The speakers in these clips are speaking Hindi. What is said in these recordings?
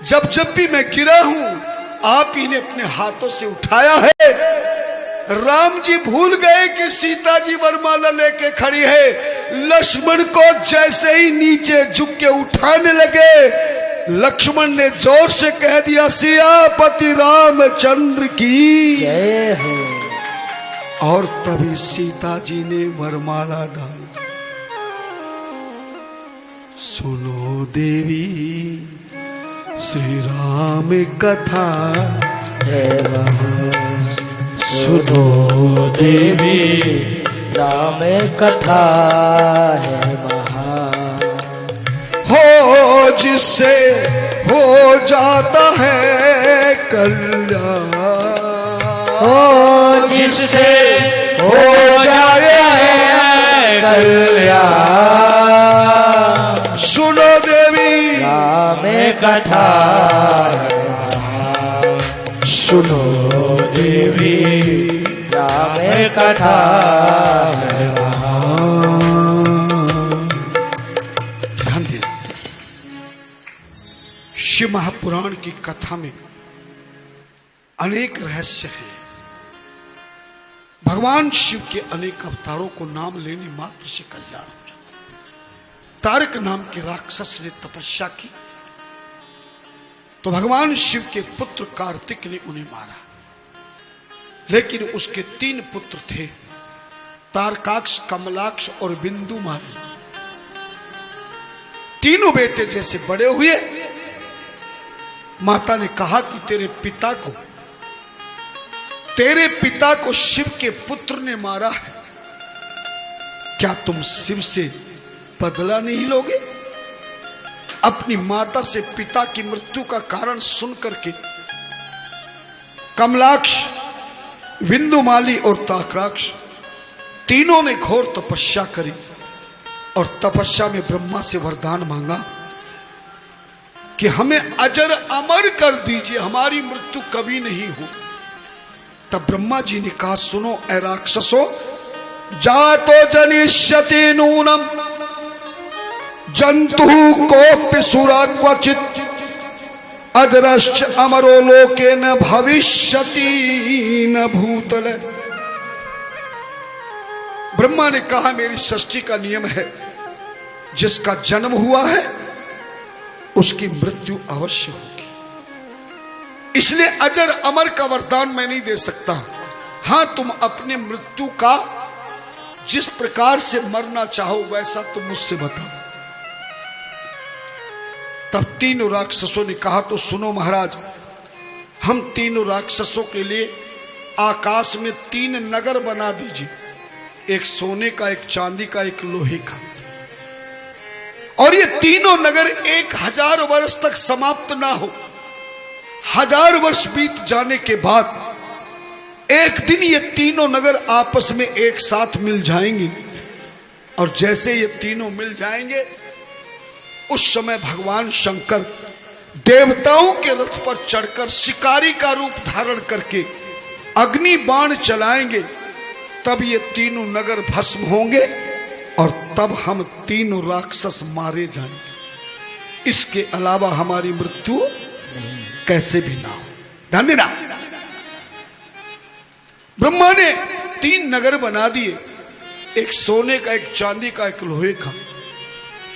जब जब भी मैं गिरा हूं आप ही ने अपने हाथों से उठाया है। राम जी भूल गए कि सीता जी वरमाला लेके खड़ी है। लक्ष्मण को जैसे ही नीचे झुक के उठाने लगे, लक्ष्मण ने जोर से कह दिया, सियापति रामचंद्र की जय हो। और तभी सीता जी ने वरमाला डाली। सुनो देवी श्री राम कथा है वहाँ, सुनो देवी राम कथा है महान। हो जिससे हो जाता है कल्याण, हो जिससे हो जाए है कल्याण। सुनो देवी राम कथा है महान, सुनो देवी राम कथा है महान। ध्यान दें, शिव महापुराण की कथा में अनेक रहस्य हैं। भगवान शिव के अनेक अवतारों को नाम लेने मात्र से कल्याण हो जाता। तारक नाम के राक्षस ने तपस्या की तो भगवान शिव के पुत्र कार्तिक ने उन्हें मारा, लेकिन उसके 3 पुत्र थे, तारकाक्ष, कमलाक्ष और बिंदुमाली। तीनों बेटे जैसे बड़े हुए, माता ने कहा कि तेरे पिता को शिव के पुत्र ने मारा है, क्या तुम शिव से बदला नहीं लोगे? अपनी माता से पिता की मृत्यु का कारण सुन करके कमलाक्ष, बिंदुमाली और तारकाक्ष तीनों ने घोर तपस्या करी और तपस्या में ब्रह्मा से वरदान मांगा कि हमें अजर अमर कर दीजिए, हमारी मृत्यु कभी नहीं हो। तब ब्रह्मा जी ने कहा, सुनो ऐ राक्षसो, जातो जनिष्यति नूनम जंतु कोऽपि सुरा क्वचित् अजरश्च अमरो लोके न भविष्यति न भूतले। ब्रह्मा ने कहा, मेरी सृष्टि का नियम है, जिसका जन्म हुआ है उसकी मृत्यु अवश्य होगी, इसलिए अजर अमर का वरदान मैं नहीं दे सकता। हां, तुम अपने मृत्यु का जिस प्रकार से मरना चाहो वैसा तुम मुझसे बताओ। तब तीनों राक्षसों ने कहा, तो सुनो महाराज, हम तीनों राक्षसों के लिए आकाश में 3 नगर बना दीजिए, एक सोने का, एक चांदी का, एक लोहे का, और ये तीनों नगर 1000 वर्ष तक समाप्त ना हो। 1000 वर्ष बीत जाने के बाद एक दिन ये तीनों नगर आपस में एक साथ मिल जाएंगे, और जैसे ये तीनों मिल जाएंगे उस समय भगवान शंकर देवताओं के रथ पर चढ़कर शिकारी का रूप धारण करके अग्नि बाण चलाएंगे। तब ये तीनों नगर भस्म होंगे और तब हम तीनों राक्षस मारे जाएंगे। इसके अलावा हमारी मृत्यु कैसे भी ना हो। ध्यान देना, ब्रह्मा ने 3 नगर बना दिए, एक सोने का, एक चांदी का, एक लोहे का।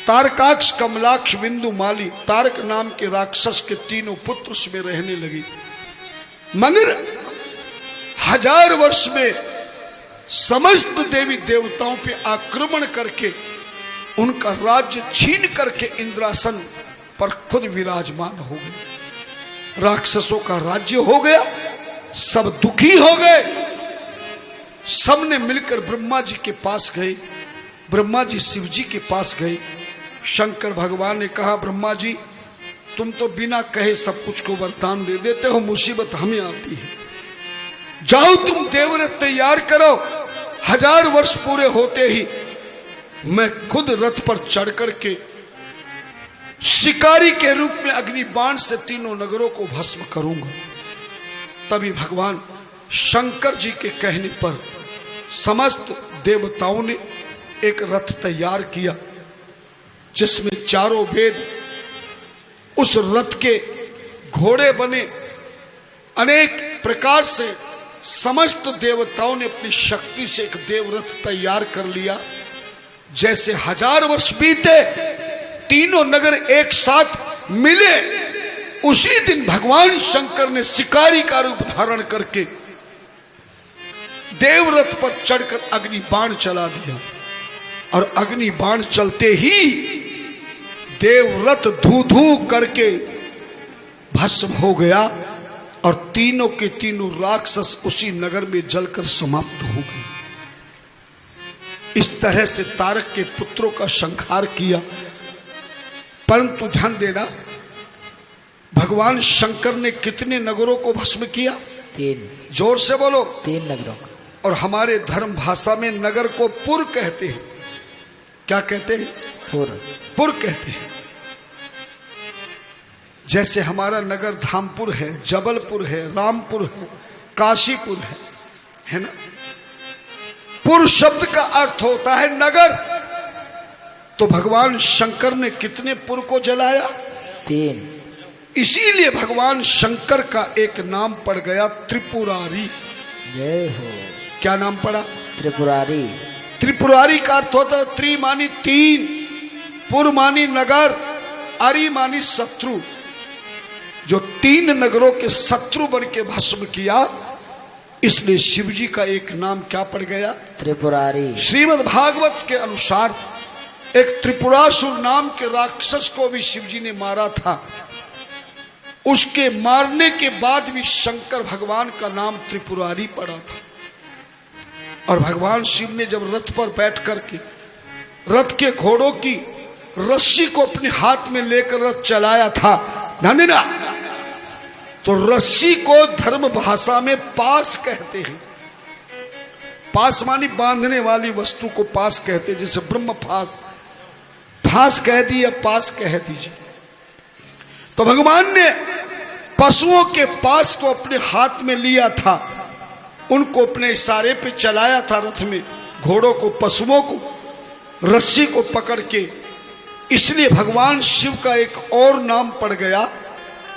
तारकाक्ष, कमलाक्ष, बिंदुमाली, तारक नाम के राक्षस के तीनों पुत्र उसमें रहने लगे। मगर 1000 वर्ष में समस्त देवी देवताओं पे आक्रमण करके उनका राज्य छीन करके इंद्रासन पर खुद विराजमान हो गए। राक्षसों का राज्य हो गया, सब दुखी हो गए। सबने मिलकर ब्रह्मा जी के पास गए। ब्रह्मा जी शिव जी के पास गए। शंकर भगवान ने कहा, ब्रह्मा जी तुम तो बिना कहे सब कुछ को वरदान दे देते हो, मुसीबत हमें आती है। जाओ तुम देवरथ तैयार करो, 1000 वर्ष पूरे होते ही मैं खुद रथ पर चढ़ करके शिकारी के रूप में अग्नि बाण से तीनों नगरों को भस्म करूंगा। तभी भगवान शंकर जी के कहने पर समस्त देवताओं ने एक रथ तैयार किया जिसमें चारों वेद उस रथ के घोड़े बने, अनेक प्रकार से समस्त देवताओं ने अपनी शक्ति से एक देवरथ तैयार कर लिया। जैसे 1000 वर्ष बीते, तीनों नगर एक साथ मिले, उसी दिन भगवान शंकर ने शिकारी का रूप धारण करके देवरथ पर चढ़कर अग्नि बाण चला दिया। और अग्नि बाण चलते ही देवरथ धू धू करके भस्म हो गया और तीनों के तीनों राक्षस उसी नगर में जलकर समाप्त हो गए। इस तरह से तारक के पुत्रों का संहार किया। परंतु ध्यान देना, भगवान शंकर ने कितने नगरों को भस्म किया? 3। जोर से बोलो। 3 नगरों का। और हमारे धर्म भाषा में नगर को पुर कहते हैं। क्या कहते हैं? पुर कहते हैं। जैसे हमारा नगर धामपुर है, जबलपुर है, रामपुर है, काशीपुर है ना। पुर शब्द का अर्थ होता है नगर। तो भगवान शंकर ने कितने पुर को जलाया? 3। इसीलिए भगवान शंकर का एक नाम पड़ गया त्रिपुरारी। जय हो। क्या नाम पड़ा? त्रिपुरारी। त्रिपुरारी का अर्थ होता है त्रि मानी 3, पुर मानी नगर, अरि मानी शत्रु। जो 3 नगरों के शत्रु बन के भस्म किया, इसलिए शिव जी का एक नाम क्या पड़ गया? त्रिपुरारी। श्रीमद् भागवत के अनुसार एक त्रिपुरासुर नाम के राक्षस को भी शिव जी ने मारा था। उसके मारने के बाद भी शंकर भगवान का नाम त्रिपुरारी पड़ा था। और भगवान शिव ने जब रथ पर बैठ करके रथ के घोड़ों की रस्सी को अपने हाथ में लेकर रथ चलाया था, ध्यान देना, तो रस्सी को धर्म भाषा में पास कहते हैं। पास मानी बांधने वाली वस्तु को पास कहते हैं। जैसे ब्रह्म फास, फास कह दी या पास कह दीजिए। तो भगवान ने पशुओं के पास को अपने हाथ में लिया था, उनको अपने इशारे पे चलाया था रथ में, घोड़ों को, पशुओं को, रस्सी को पकड़ के। इसलिए भगवान शिव का एक और नाम पड़ गया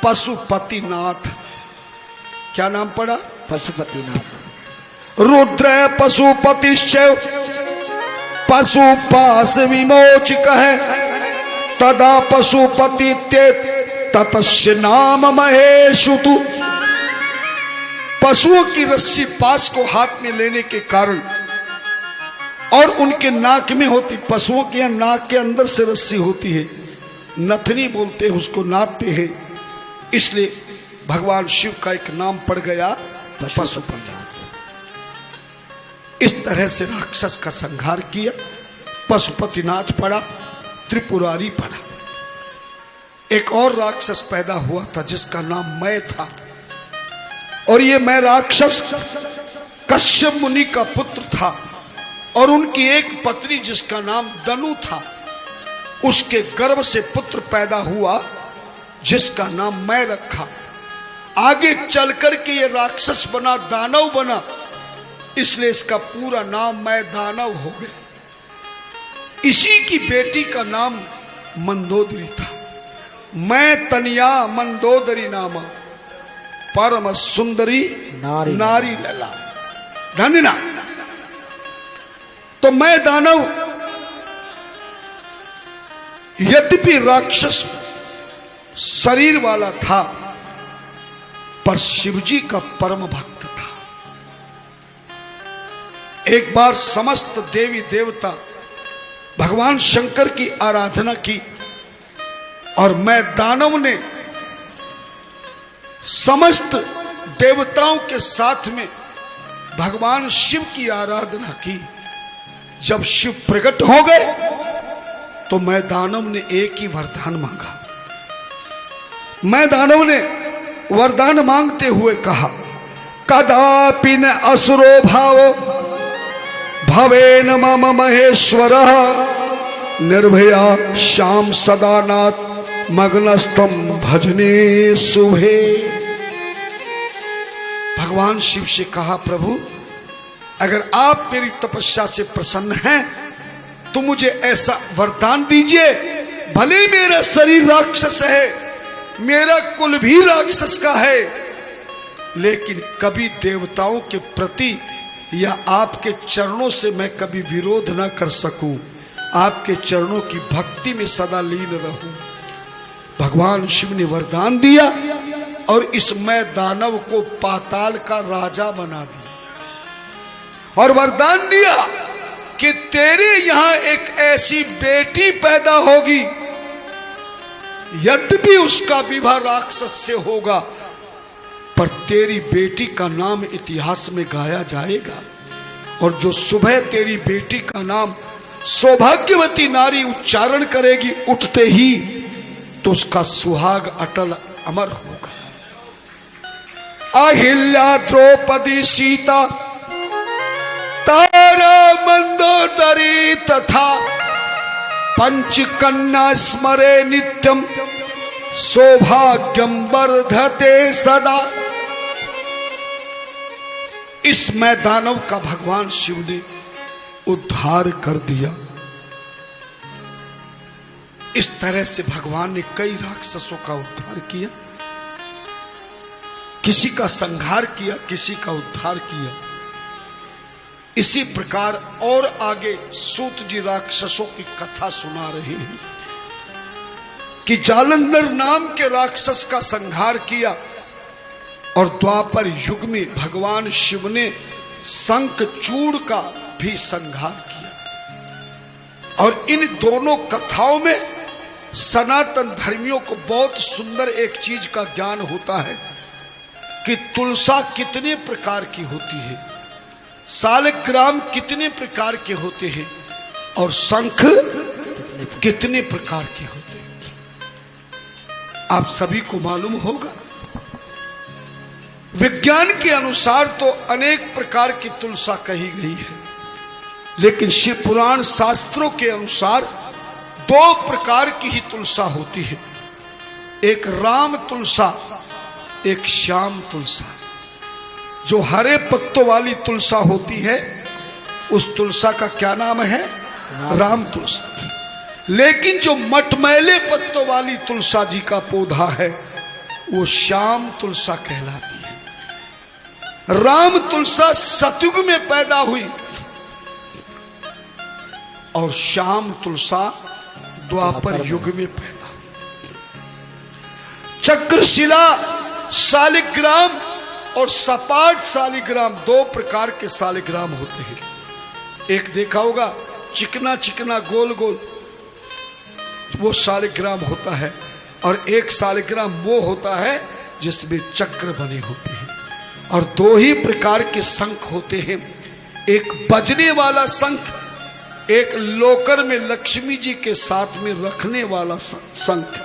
पशुपतिनाथ। क्या नाम पड़ा? पशुपतिनाथ। रुद्र पशुपतिश्चैव पशुपाश विमोचक है, तदा पशुपति ततस्य नाम महेशुतु। पशुओं की रस्सी पास को हाथ में लेने के कारण और उनके नाक में होती, पशुओं के यहाँ नाक के अंदर से रस्सी होती है, नथनी बोलते हैं उसको, नाथते हैं। इसलिए भगवान शिव का एक नाम पड़ गया पशुपतिनाथ। इस तरह से राक्षस का संहार किया। पशुपतिनाथ पड़ा, त्रिपुरारी पड़ा। एक और राक्षस पैदा हुआ था जिसका नाम मैं था। और ये मैं राक्षस कश्यप मुनि का पुत्र था और उनकी एक पत्नी जिसका नाम दनु था, उसके गर्भ से पुत्र पैदा हुआ जिसका नाम मैं रखा। आगे चल करके ये राक्षस बना, दानव बना, इसलिए इसका पूरा नाम मैं दानव हो गया। इसी की बेटी का नाम मंदोदरी था। मैं तनिया मंदोदरी नामा, परम सुंदरी नारी लला। ध्यान देना। तो मैं दानव यद्यपि राक्षस शरीर वाला था, पर शिवजी का परम भक्त था। एक बार समस्त देवी देवता भगवान शंकर की आराधना की और मैं दानव ने समस्त देवताओं के साथ में भगवान शिव की आराधना की। जब शिव प्रकट हो गए तो मैं दानव ने एक ही वरदान मांगा। मैं दानव ने वरदान मांगते हुए कहा, कदापि न असुरो भावो भवेन मम महेश्वरः, निर्भया श्याम सदानाथ मग्नस्तम भजने शुभे। भगवान शिव से कहा, प्रभु अगर आप मेरी तपस्या से प्रसन्न हैं तो मुझे ऐसा वरदान दीजिए, भले मेरा शरीर राक्षस है मेरा कुल भी राक्षस का है, लेकिन कभी देवताओं के प्रति या आपके चरणों से मैं कभी विरोध ना कर सकूं, आपके चरणों की भक्ति में सदा लीन रहूं। भगवान शिव ने वरदान दिया और इस मैं दानव को पाताल का राजा बना दिया और वरदान दिया कि तेरे यहां एक ऐसी बेटी पैदा होगी, यद्यपि उसका विवाह राक्षस से होगा, पर तेरी बेटी का नाम इतिहास में गाया जाएगा। और जो सुबह तेरी बेटी का नाम सौभाग्यवती नारी उच्चारण करेगी उठते ही, तो उसका सुहाग अटल अमर होगा। अहिल्या, द्रौपदी, सीता, तारा, मंदोदरी तथा पंचकन्या स्मरे नित्यम, सौभाग्यम वर्धते सदा। इस मैं दानव का भगवान शिव ने उद्धार कर दिया। इस तरह से भगवान ने कई राक्षसों का उद्धार किया, किसी का संहार किया, किसी का उद्धार किया। इसी प्रकार और आगे सूत जी राक्षसों की कथा सुना रहे हैं कि जालंधर नाम के राक्षस का संहार किया और द्वापर युग में भगवान शिव ने शंखचूड़ का भी संहार किया। और इन दोनों कथाओं में सनातन धर्मियों को बहुत सुंदर एक चीज का ज्ञान होता है कि तुलसा कितने प्रकार की होती है, सालग्राम कितने प्रकार के होते हैं और शंख कितने प्रकार के होते हैं। आप सभी को मालूम होगा, विज्ञान के अनुसार तो अनेक प्रकार की तुलसा कही गई है, लेकिन शिव पुराण शास्त्रों के अनुसार दो प्रकार की ही तुलसा होती है, एक राम तुलसा, एक श्याम तुलसा। जो हरे पत्तों वाली तुलसा होती है उस तुलसा का क्या नाम है? राम तुलसा। लेकिन जो मटमैले पत्तों वाली तुलसा जी का पौधा है वो श्याम तुलसा कहलाती है। राम तुलसा सतयुग में पैदा हुई और श्याम तुलसा द्वापर युग में पैदा हुई। चक्रशिला शालिग्राम और सपाट शालिग्राम, दो प्रकार के शालिग्राम होते हैं। एक देखा होगा चिकना चिकना गोल गोल, वो शालिग्राम होता है, और एक शालिग्राम वो होता है जिसमें चक्र बने होते हैं। और दो ही प्रकार के शंख होते हैं, एक बजने वाला शंख, एक लोकर में लक्ष्मी जी के साथ में रखने वाला शंख।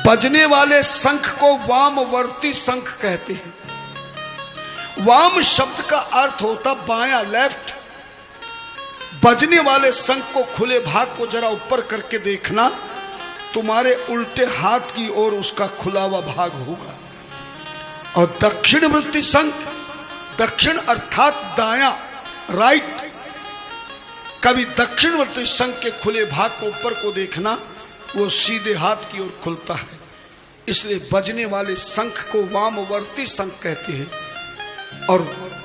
बजने वाले शंख को वामवर्ती शंख कहते हैं। वाम शब्द का अर्थ होता बायां, लेफ्ट। बजने वाले शंख को खुले भाग को जरा ऊपर करके देखना, तुम्हारे उल्टे हाथ की ओर उसका खुला हुआ भाग होगा। और दक्षिण वृत्ति शंख, दक्षिण अर्थात दायां, राइट। कभी दक्षिण वृत्ति शंख के खुले भाग को ऊपर को देखना, वो सीधे हाथ की ओर खुलता है, इसलिए बजने वाले शंख को वामवर्ती शंख कहते हैं। और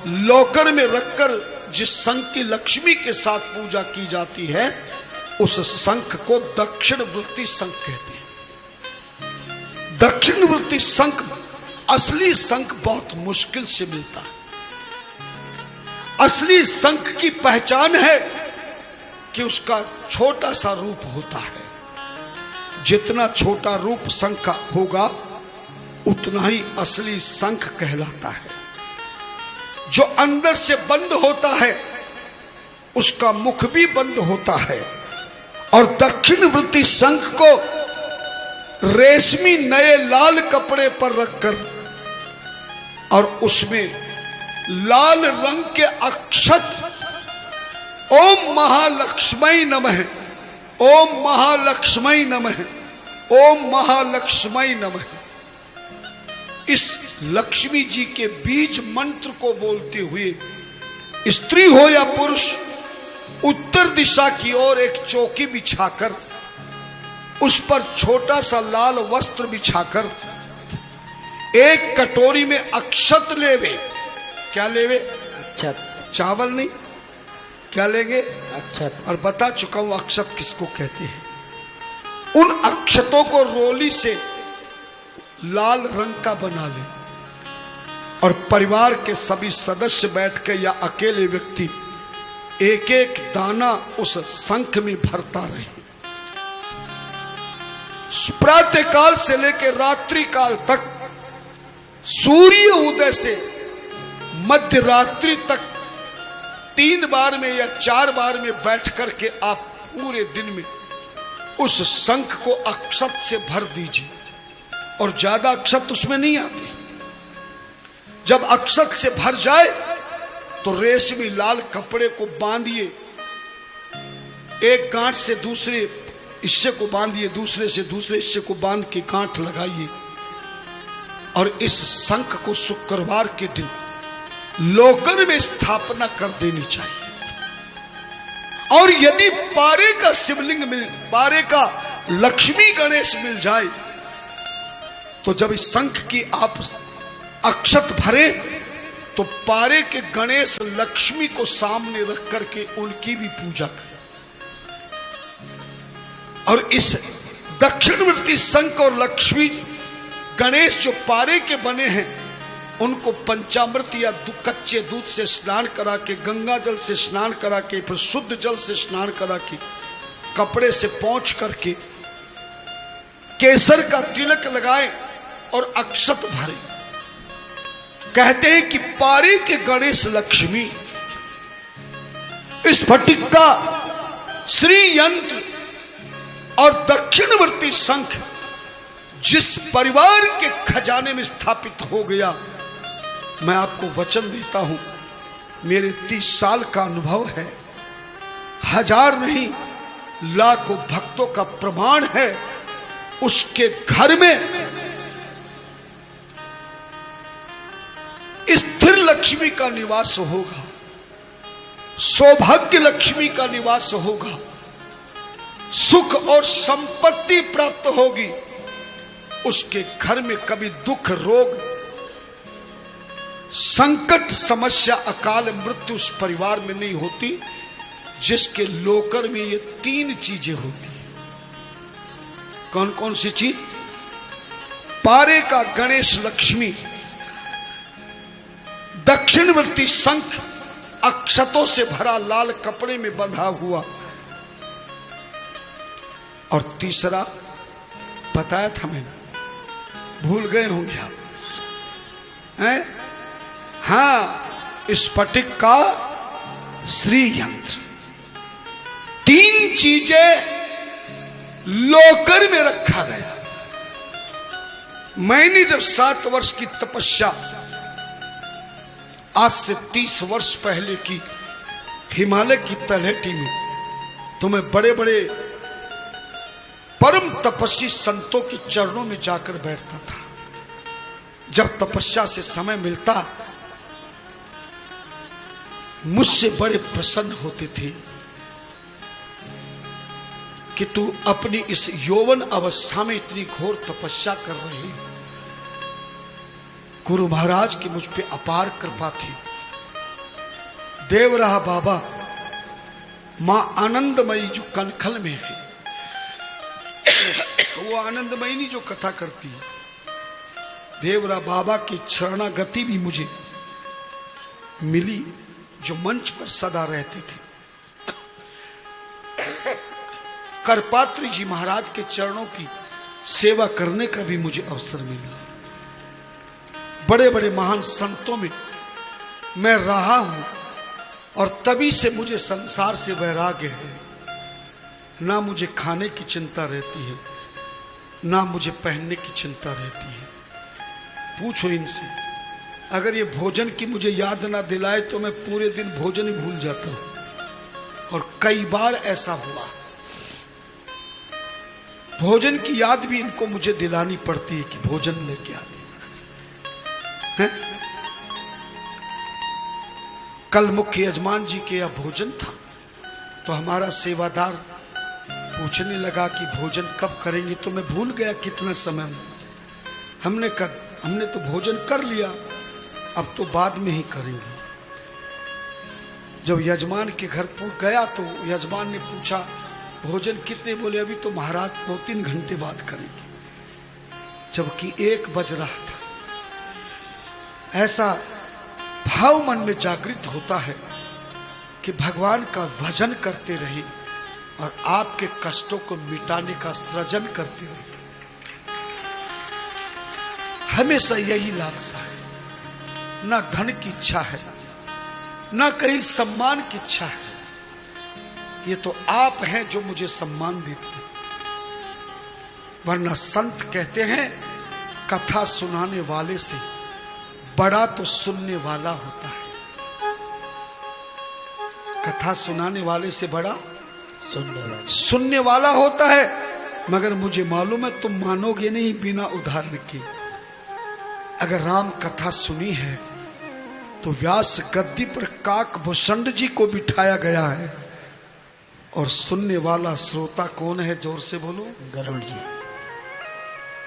लोकर में रखकर जिस शंख की लक्ष्मी के साथ पूजा की जाती है उस शंख को दक्षिण वृत्ति शंख कहते हैं। दक्षिण वृत्ति शंख, असली शंख बहुत मुश्किल से मिलता है। असली शंख की पहचान है कि उसका छोटा सा रूप होता है। जितना छोटा रूप शंख का होगा उतना ही असली शंख कहलाता है। जो अंदर से बंद होता है उसका मुख भी बंद होता है। और दक्षिण वृत्ति शंख को रेशमी नए लाल कपड़े पर रखकर और उसमें लाल रंग के अक्षत ओम महालक्ष्मी नमः, ओम महालक्ष्मी नमः, ओम महालक्ष्मी नमः, इस लक्ष्मी जी के बीज मंत्र को बोलते हुए स्त्री हो या पुरुष उत्तर दिशा की ओर एक चौकी बिछाकर उस पर छोटा सा लाल वस्त्र बिछाकर एक कटोरी में अक्षत लेवे। क्या लेवे? अक्षत। चावल नहीं, क्या लेंगे? अक्षत। और बता चुका हूं अक्षत किसको कहते हैं। उन अक्षतों को रोली से लाल रंग का बना ले और परिवार के सभी सदस्य बैठ के या अकेले व्यक्ति एक एक दाना उस शंख में भरता रहे। प्रातः काल से लेकर रात्रि काल तक, सूर्य उदय से मध्य रात्रि तक 3 बार में या 4 बार में बैठ करके आप पूरे दिन में उस शंख को अक्षत से भर दीजिए। और ज्यादा अक्षत उसमें नहीं आते। जब अक्षत से भर जाए तो रेशमी लाल कपड़े को बांधिए, एक गांठ से दूसरे हिस्से को बांधिए, दूसरे से दूसरे हिस्से को बांध के गांठ लगाइए और इस शंख को शुक्रवार के दिन लोकर में स्थापना कर देनी चाहिए। और यदि पारे का शिवलिंग पारे का लक्ष्मी गणेश मिल जाए तो जब इस शंख की आप अक्षत भरे तो पारे के गणेश लक्ष्मी को सामने रख करके उनकी भी पूजा करें। और इस दक्षिणवर्ती शंख और लक्ष्मी गणेश जो पारे के बने हैं उनको पंचामृत या कच्चे दूध से स्नान करा के, गंगा जल से स्नान करा के, फिर शुद्ध जल से स्नान करा के, कपड़े से पोंछ करके केसर का तिलक लगाएं और अक्षत भरें। कहते हैं कि पारे के गणेश लक्ष्मी इस स्फटिक का श्री यंत्र और दक्षिणवर्ती शंख जिस परिवार के खजाने में स्थापित हो गया, मैं आपको वचन देता हूं, मेरे 30 साल का अनुभव है, 1000 नहीं लाखों भक्तों का प्रमाण है, उसके घर में स्थिर लक्ष्मी का निवास होगा, सौभाग्य लक्ष्मी का निवास होगा, सुख और संपत्ति प्राप्त होगी। उसके घर में कभी दुख, रोग, संकट, समस्या, अकाल मृत्यु उस परिवार में नहीं होती जिसके लोकर में ये 3 चीजें होती हैं। कौन कौन सी चीज? पारे का गणेश लक्ष्मी, दक्षिणवर्ती शंख अक्षतों से भरा लाल कपड़े में बंधा हुआ, और तीसरा बताया था मैंने, भूल गए होंगे आप हैं? हाँ, स्फटिक का श्री यंत्र। 3 चीजें लोकर में रखा गया। मैंने जब 7 वर्ष की तपस्या आज से 30 वर्ष पहले की हिमालय की तलहटी में, तो मैं बड़े बड़े परम तपस्वी संतों के चरणों में जाकर बैठता था। जब तपस्या से समय मिलता मुझसे बड़े प्रसन्न होते थे कि तू अपनी इस यौवन अवस्था में इतनी घोर तपस्या कर रही है। गुरु महाराज की मुझ पे अपार कृपा थी। देवराह बाबा, मां आनंदमयी जो कनखल में है, वो आनंदमयी नहीं जो कथा करती है, देवरा बाबा की शरणागति भी मुझे मिली, जो मंच पर सदा रहते थे। करपात्री जी महाराज के चरणों की सेवा करने का भी मुझे अवसर मिला। बड़े बड़े महान संतों में मैं रहा हूं और तभी से मुझे संसार से वैराग्य है। ना मुझे खाने की चिंता रहती है, ना मुझे पहनने की चिंता रहती है। पूछो इनसे, अगर ये भोजन की मुझे याद ना दिलाए तो मैं पूरे दिन भोजन ही भूल जाता हूं। और कई बार ऐसा हुआ, भोजन की याद भी इनको मुझे दिलानी पड़ती है कि भोजन लेके आते हैं। कल मुख्य यजमान जी के यहाँ भोजन था, तो हमारा सेवादार पूछने लगा कि भोजन कब करेंगे, तो मैं भूल गया कितना समय। हमने तो भोजन कर लिया, अब तो बाद में ही करेंगे। जब यजमान के घर गया तो यजमान ने पूछा भोजन कितने, बोले अभी तो महाराज 2-3 घंटे बाद करेंगे, जबकि 1 बज रहा था। ऐसा भाव मन में जागृत होता है कि भगवान का भजन करते रहे और आपके कष्टों को मिटाने का सृजन करते रहे। हमेशा यही लालसा है, ना धन की इच्छा है, ना कहीं सम्मान की इच्छा है। ये तो आप हैं जो मुझे सम्मान देते हैं, वरना संत कहते हैं कथा सुनाने वाले से बड़ा तो सुनने वाला होता है। कथा सुनाने वाले से बड़ा सुनने वाला होता है। मगर मुझे मालूम है तुम मानोगे नहीं बिना उदाहरण के। अगर राम कथा सुनी है तो व्यास गद्दी पर काकभूषण जी को बिठाया गया है, और सुनने वाला श्रोता कौन है? जोर से बोलो। गरुड़ जी।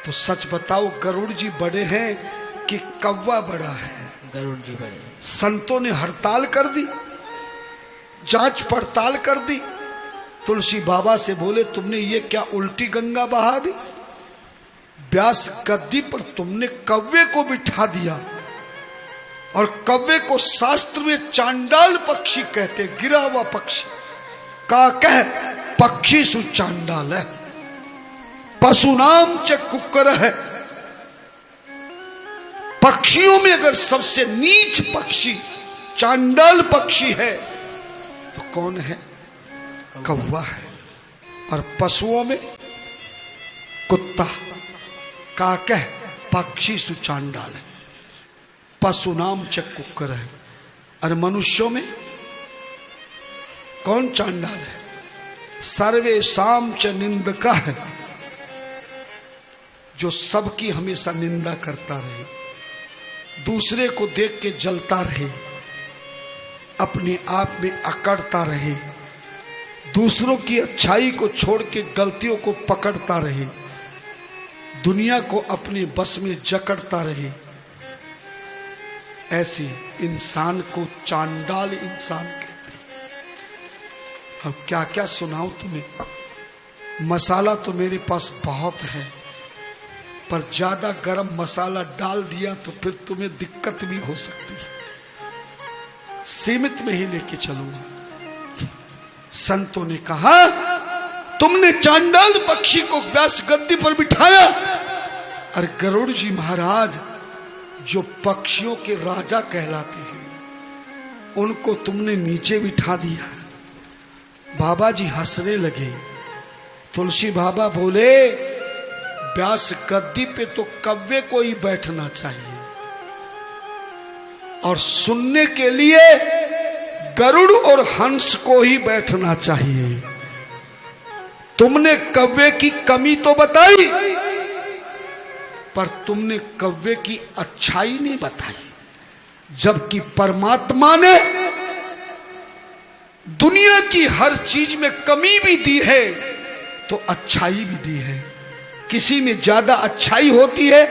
तो सच बताओ, गरुड़ जी बड़े हैं कि कौवा बड़ा है? गरुड़ जी बड़े। संतों ने हड़ताल कर दी, जांच पड़ताल कर दी। तुलसी बाबा से बोले तुमने ये क्या उल्टी गंगा बहा दी? व्यास गद्दी पर तुमने कौवे को बिठा दिया, और कौवे को शास्त्र में चांडाल पक्षी कहते, गिरा हुआ पक्षी का कह पक्षी सु चांडाल है, पशु नाम च कुकर है। पक्षियों में अगर सबसे नीच पक्षी चांडाल पक्षी है तो कौन है? कौवा है। और पशुओं में कुत्ता का कह पक्षी सु चांडाल है, पशु नाम च कुकर है। और मनुष्यों में कौन चांडाल है? सर्वे शाम च निंदका है, जो सबकी हमेशा निंदा करता रहे, दूसरे को देख के जलता रहे, अपने आप में अकड़ता रहे, दूसरों की अच्छाई को छोड़ के गलतियों को पकड़ता रहे, दुनिया को अपने बस में जकड़ता रहे, ऐसे इंसान को चांडाल इंसान कहते हैं। अब क्या क्या सुनाऊं तुम्हें। मसाला तो मेरे पास बहुत है, पर ज्यादा गरम मसाला डाल दिया तो फिर तुम्हें दिक्कत भी हो सकती है। सीमित में ही लेके चलूंगा। संतों ने कहा तुमने चांडाल पक्षी को व्यास गद्दी पर बिठाया, और गरुड़ जी महाराज जो पक्षियों के राजा कहलाते हैं उनको तुमने नीचे बिठा दिया। बाबा जी हंसने लगे। तुलसी बाबा बोले व्यास गद्दी पे तो कव्वे को ही बैठना चाहिए, और सुनने के लिए गरुड़ और हंस को ही बैठना चाहिए। तुमने कव्वे की कमी तो बताई, पर तुमने कव्वे की अच्छाई नहीं बताई, जबकि परमात्मा ने दुनिया की हर चीज में कमी भी दी है तो अच्छाई भी दी है। किसी में ज्यादा अच्छाई होती है,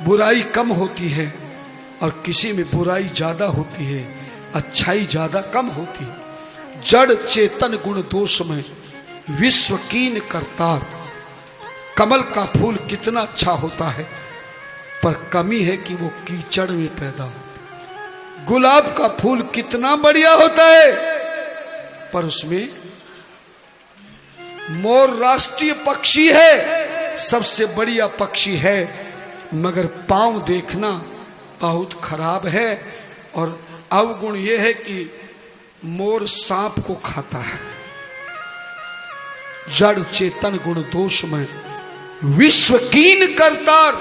बुराई कम होती है, और किसी में बुराई ज्यादा होती है, अच्छाई ज्यादा कम होती है। जड़ चेतन गुण दोष में विश्व कीन करतार। कमल का फूल कितना अच्छा होता है, पर कमी है कि वो कीचड़ में पैदा हो। गुलाब का फूल कितना बढ़िया होता है, पर उसमें मोर राष्ट्रीय पक्षी है, सबसे बढ़िया पक्षी है, मगर पांव देखना बहुत खराब है। और अवगुण यह है कि मोर सांप को खाता है। जड़ चेतन गुण दोष में विश्व कीन करतार।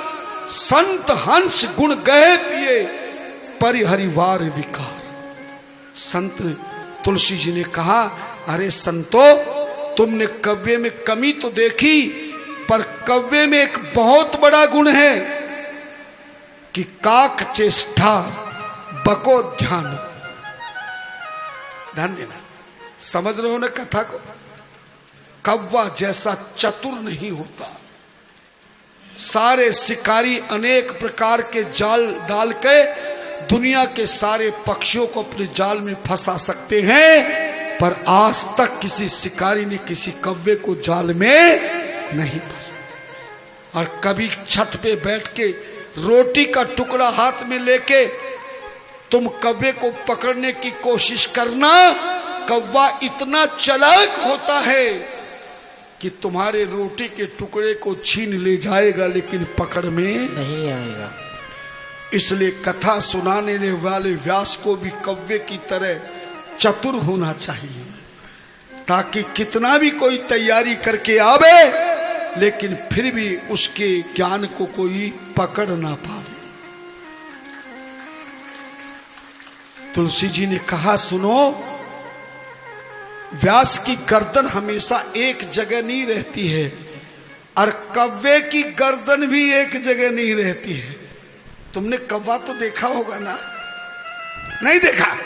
संत हंस गुण गए पिए परिहरिवार विकार। संत तुलसी जी ने कहा अरे संतो, तुमने कव्य में कमी तो देखी, पर कव्य में एक बहुत बड़ा गुण है कि काक चेष्टा बको ध्यान। ध्यान देना, समझ रहे हो ना कथा को? कौवा जैसा चतुर नहीं होता। सारे शिकारी अनेक प्रकार के जाल डाल के दुनिया के सारे पक्षियों को अपने जाल में फंसा सकते हैं, पर आज तक किसी शिकारी ने किसी कौवे को जाल में नहीं फंसा। और कभी छत पे बैठ के रोटी का टुकड़ा हाथ में लेके तुम कौवे को पकड़ने की कोशिश करना, कौवा इतना चालाक होता है कि तुम्हारे रोटी के टुकड़े को छीन ले जाएगा, लेकिन पकड़ में नहीं आएगा। इसलिए कथा सुनाने वाले व्यास को भी कौवे की तरह चतुर होना चाहिए, ताकि कितना भी कोई तैयारी करके आवे लेकिन फिर भी उसके ज्ञान को कोई पकड़ ना पावे। तुलसी जी ने कहा, सुनो, व्यास की गर्दन हमेशा एक जगह नहीं रहती है और कौवे की गर्दन भी एक जगह नहीं रहती है। तुमने कौवा तो देखा होगा ना? नहीं देखा?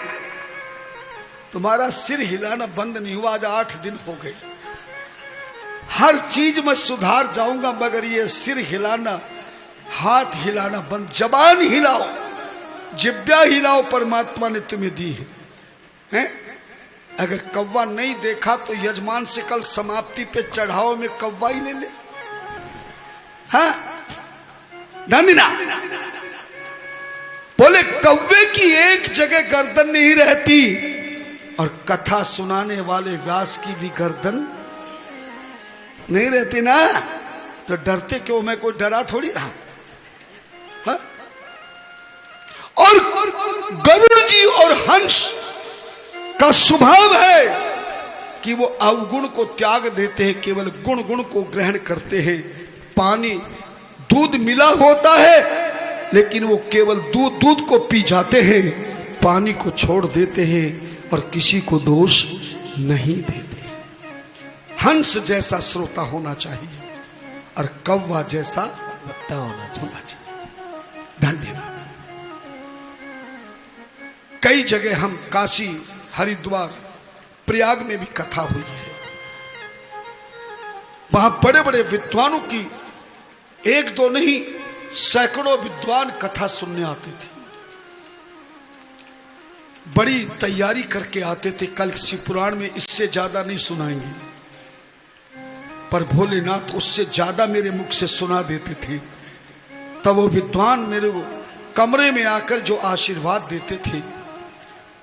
तुम्हारा सिर हिलाना बंद नहीं हुआ, आज 8 दिन हो गए। हर चीज में सुधार जाऊंगा, मगर ये सिर हिलाना, हाथ हिलाना बंद। जबान हिलाओ, जिब्या हिलाओ, परमात्मा ने तुम्हें दी है। अगर कौवा नहीं देखा तो यजमान से कल समाप्ति पे चढ़ाओ में कौवा ही ले ले। हाँ धनिना बोले कौवे की एक जगह गर्दन नहीं रहती, और कथा सुनाने वाले व्यास की भी गर्दन नहीं रहती ना, तो डरते क्यों? मैं कोई डरा थोड़ी रहा। हाँ? और गरुड़ जी और हंस का स्वभाव है कि वो अवगुण को त्याग देते हैं, केवल गुण गुण को ग्रहण करते हैं। पानी दूध मिला होता है लेकिन वो केवल दूध को पी जाते हैं, पानी को छोड़ देते हैं और किसी को दोष नहीं देते। हंस जैसा श्रोता होना चाहिए और कौवा जैसा वक्ता होना चाहिए। धन्यवाद। कई जगह हम काशी, हरिद्वार, प्रयाग में भी कथा हुई है। वहां बड़े बड़े विद्वानों की, एक दो नहीं, सैकड़ों विद्वान कथा सुनने आते थे। बड़ी तैयारी करके आते थे। कल शिव पुराण में इससे ज्यादा नहीं सुनाएंगे, पर भोलेनाथ उससे ज्यादा मेरे मुख से सुना देते थे। तब वो विद्वान मेरे को कमरे में आकर जो आशीर्वाद देते थे,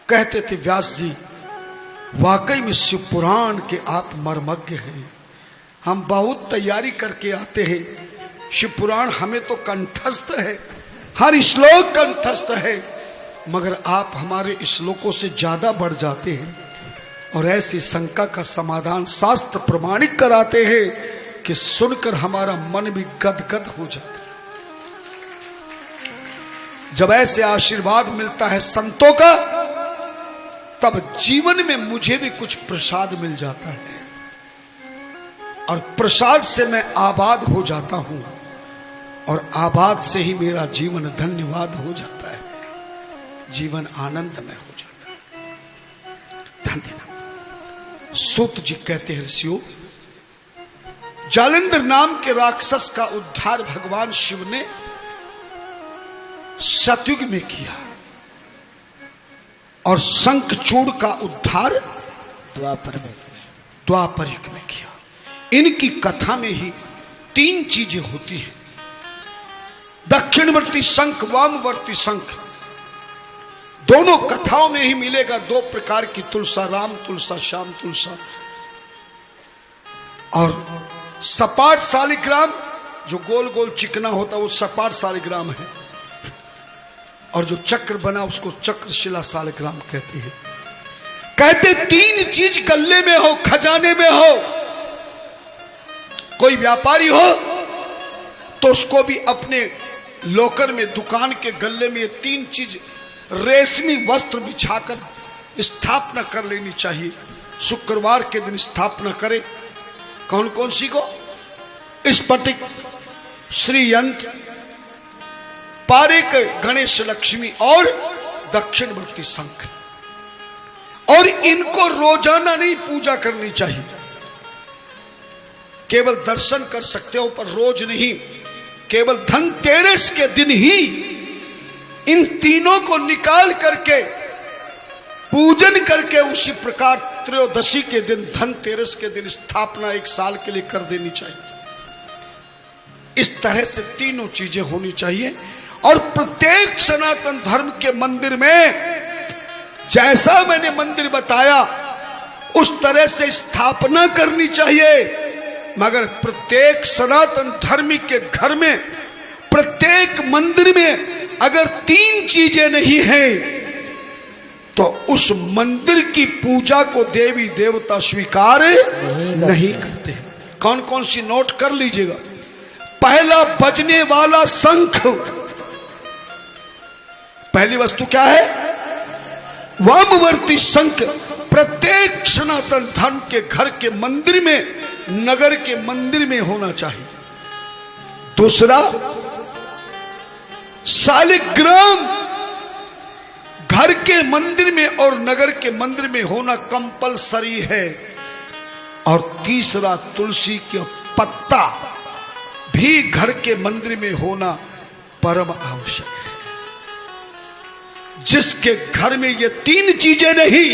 कहते थे, व्यास जी वाकई में शिव पुराण के आप मर्मज्ञ हैं। हम बहुत तैयारी करके आते हैं, शिव पुराण हमें तो कंठस्थ है, हर श्लोक कंठस्थ है, मगर आप हमारे श्लोकों से ज्यादा बढ़ जाते हैं और ऐसी शंका का समाधान शास्त्र प्रमाणिक कराते हैं कि सुनकर हमारा मन भी गदगद हो जाता है। जब ऐसे आशीर्वाद मिलता है संतों का, तब जीवन में मुझे भी कुछ प्रसाद मिल जाता है और प्रसाद से मैं आबाद हो जाता हूं और आबाद से ही मेरा जीवन धन्यवाद हो जाता है, जीवन आनंदमय हो जाता है। धन्यवाद। सूत जी कहते हैं, ऋषियों, जालंधर नाम के राक्षस का उद्धार भगवान शिव ने सतयुग में किया और शंखचूड़ का उद्धार द्वापर युग में किया। इनकी कथा में ही 3 चीजें होती हैं, दक्षिणवर्ती शंख, वामवर्ती शंख। दोनों कथाओं में ही मिलेगा 2 प्रकार की तुलसा, राम तुलसा, श्याम तुलसा। और सपाट शालिग्राम, जो गोल गोल चिकना होता है, वो सपाट शालिग्राम है, और जो चक्र बना उसको चक्रशिला शालिग्राम कहते हैं। कहते 3 चीज गल्ले में हो, खजाने में हो। कोई व्यापारी हो तो उसको भी अपने लोकर में, दुकान के गल्ले में ये 3 चीज रेशमी वस्त्र बिछाकर स्थापना कर लेनी चाहिए। शुक्रवार के दिन स्थापना करे। कौन कौन सी को? स्फटिक, श्रीयंत्र, पारेक, गणेश, लक्ष्मी और दक्षिणवर्ती शंख। और इनको रोजाना नहीं पूजा करनी चाहिए, केवल दर्शन कर सकते हो, पर रोज नहीं। केवल धनतेरस के दिन ही इन तीनों को निकाल करके पूजन करके उसी प्रकार त्रयोदशी के दिन, धनतेरस के दिन स्थापना 1 साल के लिए कर देनी चाहिए। इस तरह से तीनों चीजें होनी चाहिए। और प्रत्येक सनातन धर्म के मंदिर में जैसा मैंने मंदिर बताया उस तरह से स्थापना करनी चाहिए। मगर प्रत्येक सनातन धर्मी के घर में, प्रत्येक मंदिर में अगर 3 चीजें नहीं हैं तो उस मंदिर की पूजा को देवी देवता स्वीकार नहीं करते। कौन कौन सी नोट कर लीजिएगा। पहला, बजने वाला शंख। पहली वस्तु क्या है? वामवर्ती शंख प्रत्येक सनातन धर्म के घर के मंदिर में, नगर के मंदिर में होना चाहिए। दूसरा, शालिग्राम घर के मंदिर में और नगर के मंदिर में होना कंपलसरी है। और तीसरा, तुलसी का पत्ता भी घर के मंदिर में होना परम आवश्यक है। जिसके घर में ये 3 चीजें नहीं,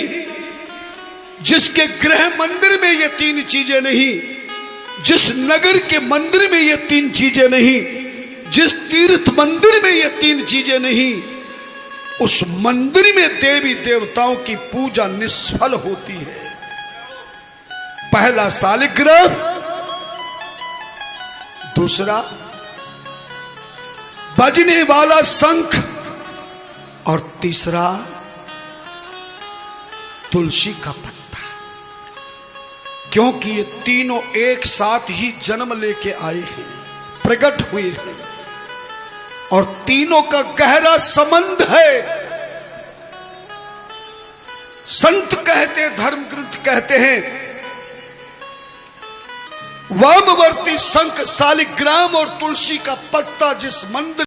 जिसके गृह मंदिर में ये 3 चीजें नहीं, जिस नगर के मंदिर में ये 3 चीजें नहीं, जिस तीर्थ मंदिर में ये 3 चीजें नहीं, उस मंदिर में देवी देवताओं की पूजा निष्फल होती है। पहला शालिग्राम, दूसरा बजने वाला शंख, और तीसरा तुलसी का पत्ता। क्योंकि ये तीनों एक साथ ही जन्म लेके आए हैं, प्रकट हुए हैं, और तीनों का गहरा संबंध है। संत कहते, धर्म ग्रंथ कहते हैं, वामवर्ती शंख, शालिग्राम और तुलसी का पत्ता जिस मंदिर